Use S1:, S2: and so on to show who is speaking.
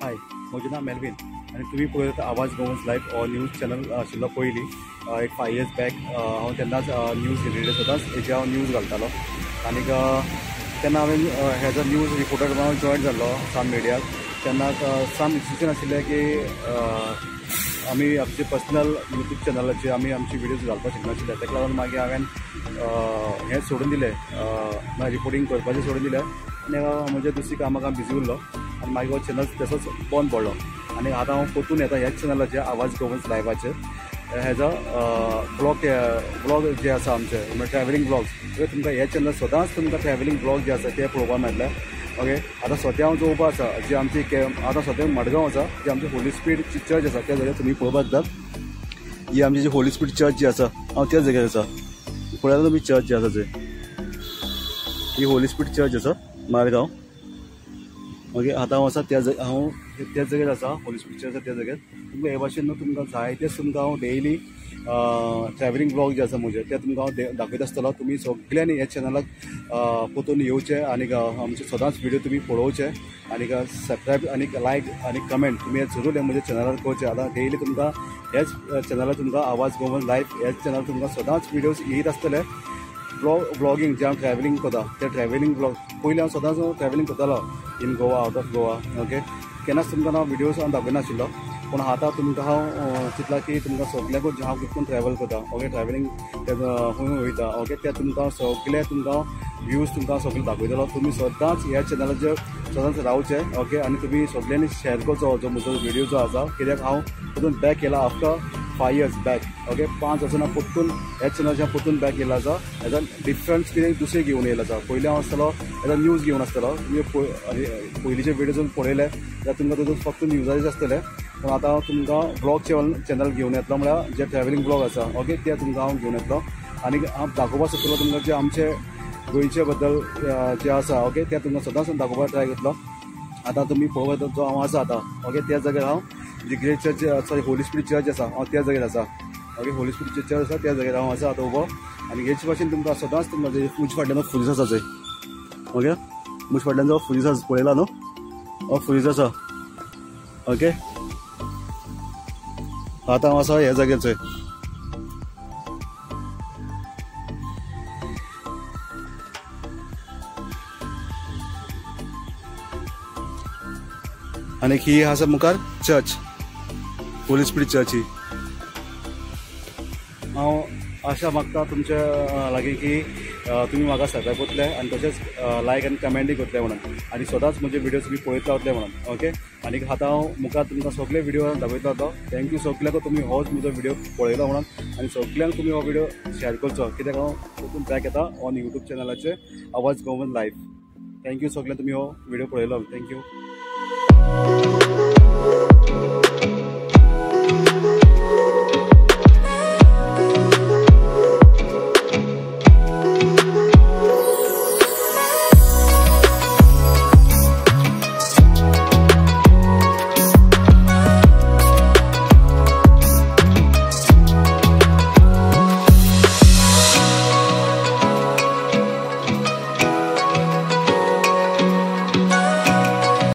S1: हाय, म्हजें नांव मेलवीन आनी तुमी पळयता आवाज गोवन्स लायव्ह हो न्यूज चॅनल आशिल्लो पयलीं एक 5 years बॅक हांव तेन्नाच न्यूज रिलेटेड सदांच हेजे हांव न्यूज घालतालो आनीक तेन्ना हांवें हेज अ न्यूज रिपोर्टर म्हणून जॉयन जाल्लो साम मिडियाक तेन्ना साम डिसिजन आशिल्लें की आमी आमचे पर्सनल यूट्यूब चॅनलाचेर आमी आमची विडियोज घालपाक शिकनाशिल्ले ताका लागून मागीर हांवें हें सोडून दिलें रिपोर्टींग करपाचें सोडून दिलें आनी म्हज्या दुसरी कामाक हांव बिजी उरलो आनी मागीर हो चॅनल तसोच बंद पडलो आनी आतां हांव परतून येता ह्याच चॅनलाचेर आवाज गोवन्स लायव्हाचेर हेजो ब्लॉग जे आसा आमचे म्हणजे ट्रॅव्हलिंग ब्लॉग्स तुमकां हे चॅनल सदांच तुमकां ट्रॅव्हलिंग ब्लॉग जे आसा ते पळोवपाक मेळटले ओके आतां सद्या हांव चोवपा आसा जी आमची आतां सद्या मडगांव आसा जी आमची होली स्पिरीट चर्च आसा त्या जाग्यार तुमी पळोवपाक जाता ही आमची जी होली स्पिरीट चर्च जी आसा हांव त्याच जाग्यार आसा पळयता तुमी चर्च जी आसा थंय ही होली स्पिरीट चर्च आसा मडगांव ओके आतां हांव आसा हांव त्याच जाग्यार आसा होली स्पिरीट चर्च आसा त्या जाग्यार तुमकां हे भाशेन तुमकां जायतेच तुमकां हांव डेली ट्रॅव्हलिंग ब्लॉग जे आसा म्हजे ते तुमकां हांव दाखयत आसतलो तुमी सगळ्यांनी ह्या चॅनलाक परतून येवचे आनीक आमचे सदांच व्हिडिओ तुमी पळोवचे आनीक सबस्क्रायब आनीक लायक आनी कमेंट तुमी जरूर म्हज्या चॅनलार करचे आतां डेली तुमकां ह्याच चॅनलार तुमकां आवाज गोवन्स लायव्ह ह्याच चॅनलार तुमकां सदांच व्हिडिओज येत आसतले ब्लॉगिंग जे हांव ट्रॅव्हलिंग करता ते ट्रॅव्हलिंग ब्लॉग पयलीं हांव सदांच ट्रॅव्हलिंग करतालो in Goa out of Goa okay केन्नाच तुमकां हांव व्हिडिओज हांव दाखयनाशिल्लो पूण आतां तुमकां हांव चिंतलां की तुमकां सगळ्यांकूच हांव कितून ट्रॅव्हल करता ओके ट्रॅव्हलिंग खंय वयता ओके ते तुमकां सगळे तुमकां व्ह्यूज तुमकां सगळे दाखयतलो तुमी सदांच ह्या चॅनलाचेर सदांच रावचे ओके आनी तुमी सगळ्यांनी शेअर करचो जो म्हजो व्हिडिओ जो आसा कित्याक हांव परतून बॅक केला आफ्टर 5 years बॅक ओके 5 वर्सां परतून ह्या चॅनलाचेर परतून बॅक येयला आसा हेजा डिफरंट कितें दुसरें घेवन येयला आसा पयलीं हांव आसतलो हेजा न्यूज घेवन आसतलो तुमी पयलींचे व्हिडिओ पळयले जाल्यार तुमकां तातूंत फक्त न्यूजाचेच आसतले पूण आतां हांव तुमकां ब्लॉग चॅनल घेवन येतलो म्हळ्यार जे ट्रॅव्हलिंग ब्लॉग आसा ओके ते तुमकां हांव घेवन येतलो आनी हांव दाखोवपाक सोदतलो तुमकां जे आमचे गोंयचे बद्दल जे आसा ओके ते तुमकां सदांच दाखोवपाक ट्राय करतलो आतां तुमी पळोवप जो हांव आसा आतां ओके त्या जाग्यार हांव जी great church sorry holy spirit church आसा हांव त्या जाग्यार आसा ओके होली स्पिरीट चर्च आसा त्या जाग्यार हांव आसा आतां उबो आनी हेचे भाशेन तुमकां सदांच तुमकां म्हजे फाटल्यान फ्रीज आसा थंय ओके म्हजे फाटल्यान जो फ्रीज आसा पळयला न्हू हो फ्रीज आसा ओके आतां हांव आसा ह्या जाग्यार थंय आनी ही आसा मुखार चर्च होली स्पिरीट चर्च ही हांव आशा मागता तुमच्या लागीं की तुमी म्हाका सबस्क्रायब करतले आनी तशेंच लायक आनी कमेंटूय करतले म्हणून आनी सदांच म्हजे व्हिडिओज तुमी पळयत रावतले म्हणून ओके आनी आतां हांव मुखार तुमकां सगळे व्हिडिओ दाखयता रावता थँक्यू सगळ्यांक तुमी होच म्हजो व्हिडिओ पळयलो म्हणून आनी सगळ्यांक तुमी हो व्हिडिओ शेअर करचो कित्याक हांव परतून बॅक येता ऑन यूट्यूब चॅनलाचेर आवाज गोवन्स लायव्ह थँक्यू सगळ्यांक तुमी हो व्हिडिओ पळयलो थँक्यू